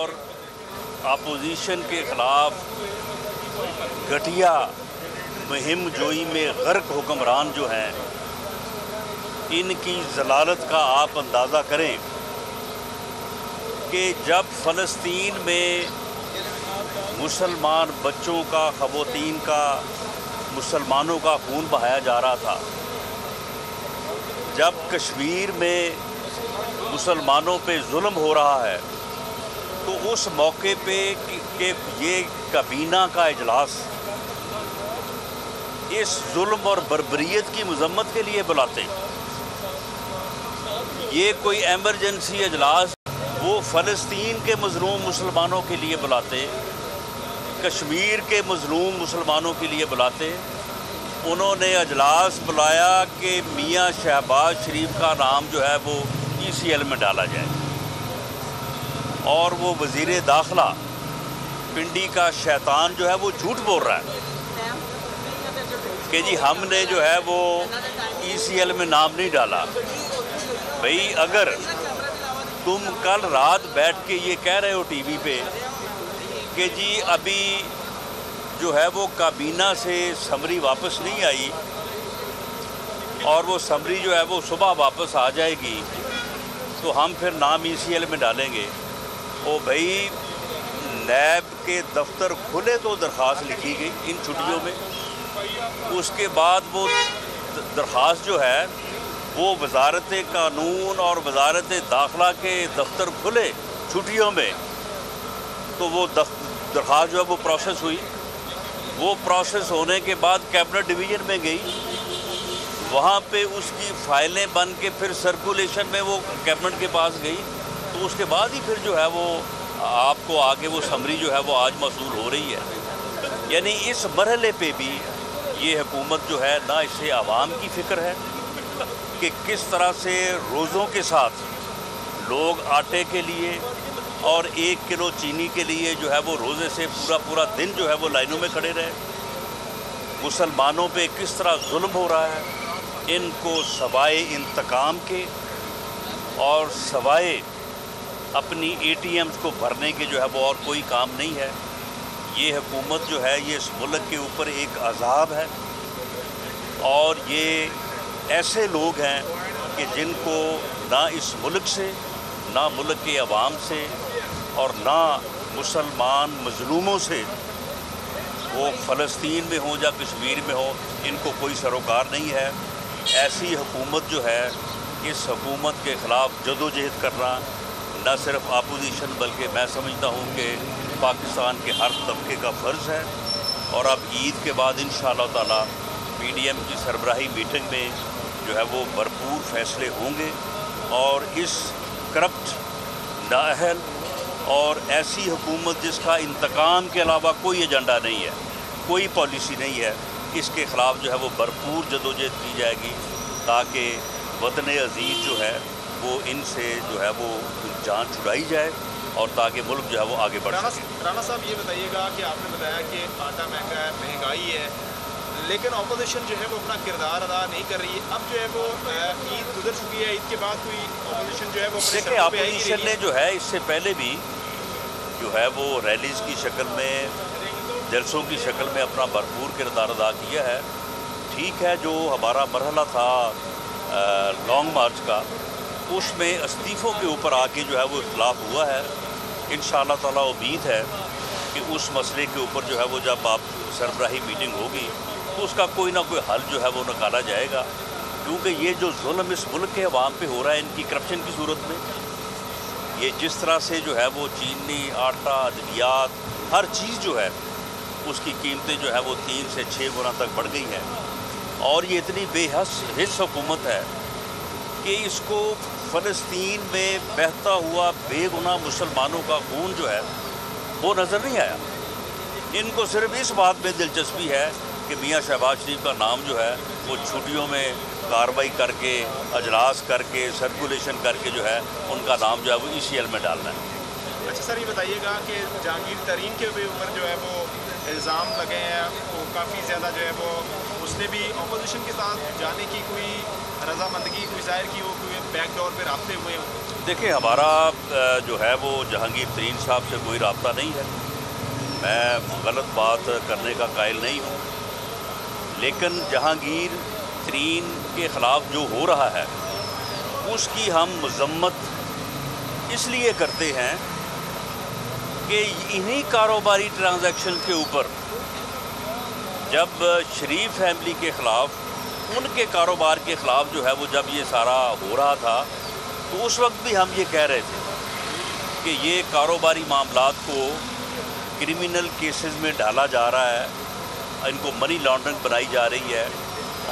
اور اپوزیشن کے خلاف گھٹیا مہم جوئی میں غرق حکمران جو ہیں، ان کی ضلالت کا آپ اندازہ کریں کہ جب فلسطین میں مسلمان بچوں کا، خواتین کا، مسلمانوں کا خون بہایا جا رہا تھا، جب کشمیر میں مسلمانوں پہ ظلم ہو رہا ہے، تو اس موقع پہ کہ یہ کابینہ کا اجلاس اس ظلم اور بربریت کی مذمت کے لیے بلاتے، یہ کوئی ایمرجنسی اجلاس وہ فلسطین کے مظلوم مسلمانوں کے لیے بلاتے، کشمیر کے مظلوم مسلمانوں کے لیے بلاتے، انہوں نے اجلاس بلایا کہ میاں شہباز شریف کا نام جو ہے وہ ECL میں ڈالا جائے، اور وہ وزیر داخلہ پنڈی کا شیطان جو ہے وہ جھوٹ بول رہا ہے کہ جی ہم نے جو ہے وہ ECL میں نام نہیں ڈالا۔ بھئی اگر تم کل رات بیٹھ کے یہ کہہ رہے ہو ٹی وی پہ کہ جی ابھی جو ہے وہ کابینہ سے سمری واپس نہیں آئی اور وہ سمری جو ہے وہ صبح واپس آ جائے گی تو ہم پھر نام ECL میں ڈالیں گے، او بھئی نیب کے دفتر کھلے تو درخواست لکھی گئی ان چھٹیوں میں، اس کے بعد وہ درخواست جو ہے وہ وزارت قانون اور وزارت داخلہ کے دفتر کھلے چھٹیوں میں، تو وہ درخواست جو ہے وہ پروسیس ہوئی، وہ پروسیس ہونے کے بعد کیبنٹ ڈویژن میں گئی، وہاں پہ اس کی فائلیں بن کے پھر سرکولیشن میں وہ کیبنٹ کے پاس گئی، تو اس کے بعد ہی پھر جو ہے وہ آپ کو آگے وہ سمری جو ہے وہ آج موصول ہو رہی ہے۔ یعنی اس مرحلے پہ بھی یہ حکومت جو ہے نہ اس سے عوام کی فکر ہے کہ کس طرح سے روزوں کے ساتھ لوگ آٹے کے لیے اور 1 کلو چینی کے لیے جو ہے وہ روزے سے پورا دن جو ہے وہ لائنوں میں کھڑے رہے، مسلمانوں پہ کس طرح ظلم ہو رہا ہے، ان کو سوائے انتقام کے اور سوائے اپنی ATMs کو بھرنے کے جو ہے وہ اور کوئی کام نہیں ہے۔ یہ حکومت جو ہے یہ اس ملک کے اوپر ایک عذاب ہے، اور یہ ایسے لوگ ہیں کہ جن کو نہ اس ملک سے، نہ ملک کے عوام سے اور نہ مسلمان مظلوموں سے، وہ فلسطین میں ہوں یا کشمیر میں ہوں، ان کو کوئی سروکار نہیں ہے۔ ایسی حکومت جو ہے، اس حکومت کے خلاف جدوجہد کرنا نہ صرف اپوزیشن بلکہ میں سمجھتا ہوں کہ پاکستان کے ہر طبقے کا فرض ہے، اور اب عید کے بعد انشاءاللہ تعالی PDM کی سربراہی میٹنگ میں جو ہے وہ بھرپور فیصلے ہوں گے، اور اس کرپٹ، نااہل اور ایسی حکومت جس کا انتقام کے علاوہ کوئی ایجنڈا نہیں ہے، کوئی پالیسی نہیں ہے، اس کے خلاف جو ہے وہ بھرپور جدوجہد کی جائے گی، تاکہ وطن عزیز جو ہے وہ ان سے جو ہے وہ جان چھڑائی جائے، اور تاکہ ملک جو ہے وہ آگے بڑھ سکے۔ رانا صاحب یہ بتائیے گا کہ آپ نے بتایا کہ آٹا مہنگا ہے، مہنگائی ہے، لیکن اپوزیشن جو ہے وہ اپنا کردار ادا نہیں کر رہی ہے۔ اب جو ہے وہ عید گزر چکی ہے، عید کے بعد کوئی اپوزیشن جو ہے وہ دیکھیں اپوزیشن نے جو ہے اس سے پہلے بھی جو ہے وہ ریلیز کی شکل میں، جلسوں کی شکل میں اپنا بھرپور کردار ادا کیا ہے۔ ٹھیک ہے، جو ہمارا مرحلہ تھا لانگ مارچ کا، اس میں استعفوں کے اوپر آ کے جو ہے وہ اختلاف ہوا ہے۔ انشاءاللہ تعالیٰ امید ہے کہ اس مسئلے کے اوپر جو ہے وہ جب آپ سربراہی میٹنگ ہوگی تو اس کا کوئی نہ کوئی حل جو ہے وہ نکالا جائے گا، کیونکہ یہ جو ظلم اس ملک کے عوام پہ ہو رہا ہے ان کی کرپشن کی صورت میں، یہ جس طرح سے جو ہے وہ چینی، آٹا، ادویات، ہر چیز جو ہے اس کی قیمتیں جو ہے وہ 3 سے 6 گنا تک بڑھ گئی ہیں، اور یہ اتنی بے حس حکومت ہے کہ اس کو فلسطین میں بہتا ہوا بے گناہ مسلمانوں کا خون جو ہے وہ نظر نہیں آیا۔ ان کو صرف اس بات میں دلچسپی ہے کہ میاں شہباز شریف کا نام جو ہے وہ چھٹیوں میں کارروائی کر کے، اجلاس کر کے، سرکولیشن کر کے جو ہے ان کا نام جو ہے وہ ECL میں ڈالنا ہے۔ اچھا سر، یہ بتائیے گا کہ جہانگیر ترین کے اوپر جو ہے وہ الزام لگے ہیں، وہ کافی زیادہ جو ہے وہ اس نے بھی اپوزیشن کے ساتھ جانے کی کوئی رضامندگی کوئی ظاہر کی ہو، کوئی بیک ڈور پہ رابطے ہوئے ہوں؟ دیکھیں ہمارا جو ہے وہ جہانگیر ترین صاحب سے کوئی رابطہ نہیں ہے، میں غلط بات کرنے کا قائل نہیں ہوں، لیکن جہانگیر ترین کے خلاف جو ہو رہا ہے اس کی ہم مذمت اس لیے کرتے ہیں کہ انہی کاروباری ٹرانزیکشن کے اوپر جب شریف فیملی کے خلاف ان کے کاروبار کے خلاف جو ہے وہ جب یہ سارا ہو رہا تھا تو اس وقت بھی ہم یہ کہہ رہے تھے کہ یہ کاروباری معاملات کو کرمنل کیسز میں ڈالا جا رہا ہے، ان کو منی لانڈرنگ بنائی جا رہی ہے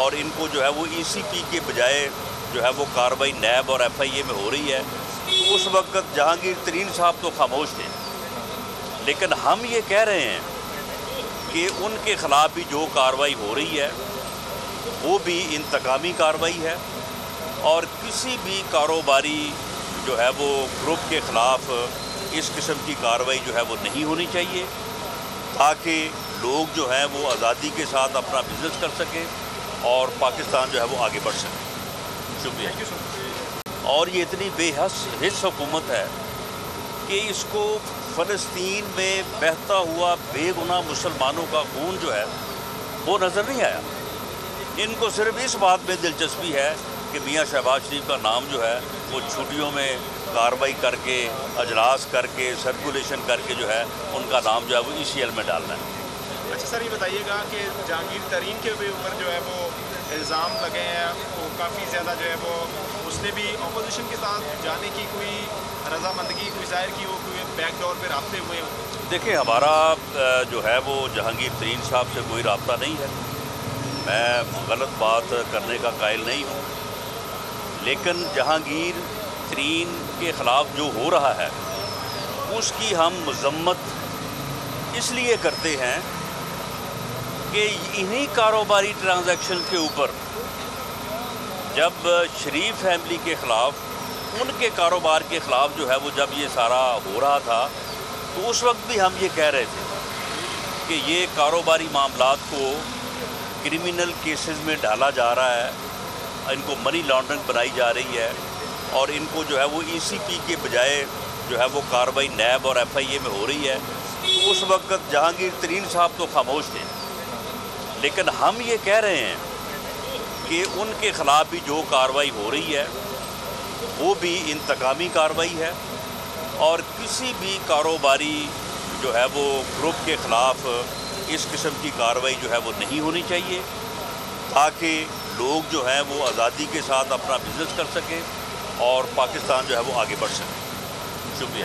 اور ان کو جو ہے وہ ای سی پی کے بجائے جو ہے وہ کارروائی نیب اور ایف آئی اے میں ہو رہی ہے۔ تو اس وقت جہانگیر ترین صاحب تو خاموش تھے، لیکن ہم یہ کہہ رہے ہیں کہ ان کے خلاف بھی جو کارروائی ہو رہی ہے وہ بھی انتقامی کارروائی ہے اور کسی بھی کاروباری جو ہے وہ گروپ کے خلاف اس قسم کی کارروائی جو ہے وہ نہیں ہونی چاہیے، تاکہ لوگ جو ہیں وہ آزادی کے ساتھ اپنا بزنس کر سکیں اور پاکستان جو ہے وہ آگے بڑھ سکے۔ شکریہ۔ اور یہ اتنی بے حس حکومت ہے کہ اس کو فلسطین میں بہتا ہوا بے گناہ مسلمانوں کا خون جو ہے وہ نظر نہیں آیا۔ ان کو صرف اس بات میں دلچسپی ہے کہ میاں شہباز شریف کا نام جو ہے وہ چھٹیوں میں کارروائی کر کے، اجلاس کر کے، سرکولیشن کر کے جو ہے ان کا نام جو ہے وہ ای سی ایل میں ڈالنا ہے۔ اچھا سر، یہ بتائیے گا کہ جہانگیر ترین کے اوپر جو ہے وہ الزام لگے ہیں، وہ کافی زیادہ جو ہے وہ اس نے بھی اپوزیشن کے ساتھ جانے کی کوئی رضامندگی کوئی ظاہر کی ہو، کوئی بیک ڈور پہ رابطے ہوئے ہوں؟ دیکھیں ہمارا جو ہے وہ جہانگیر ترین صاحب سے کوئی رابطہ نہیں ہے، میں غلط بات کرنے کا قائل نہیں ہوں، لیکن جہانگیر ترین کے خلاف جو ہو رہا ہے اس کی ہم مذمت اس لیے کرتے ہیں کہ انہی کاروباری ٹرانزیکشن کے اوپر جب شریف فیملی کے خلاف ان کے کاروبار کے خلاف جو ہے وہ جب یہ سارا ہو رہا تھا تو اس وقت بھی ہم یہ کہہ رہے تھے کہ یہ کاروباری معاملات کو کرمنل کیسز میں ڈالا جا رہا ہے، ان کو منی لانڈرنگ بنائی جا رہی ہے اور ان کو جو ہے وہ ای سی پی کے بجائے جو ہے وہ کارروائی نیب اور ایف آئی اے میں ہو رہی ہے۔ تو اس وقت جہانگیر ترین صاحب تو خاموش تھے، لیکن ہم یہ کہہ رہے ہیں کہ ان کے خلاف بھی جو کارروائی ہو رہی ہے وہ بھی انتقامی کارروائی ہے اور کسی بھی کاروباری جو ہے وہ گروپ کے خلاف اس قسم کی کارروائی جو ہے وہ نہیں ہونی چاہیے، تاکہ لوگ جو ہیں وہ آزادی کے ساتھ اپنا بزنس کر سکیں اور پاکستان جو ہے وہ آگے بڑھ سکے۔ شکریہ۔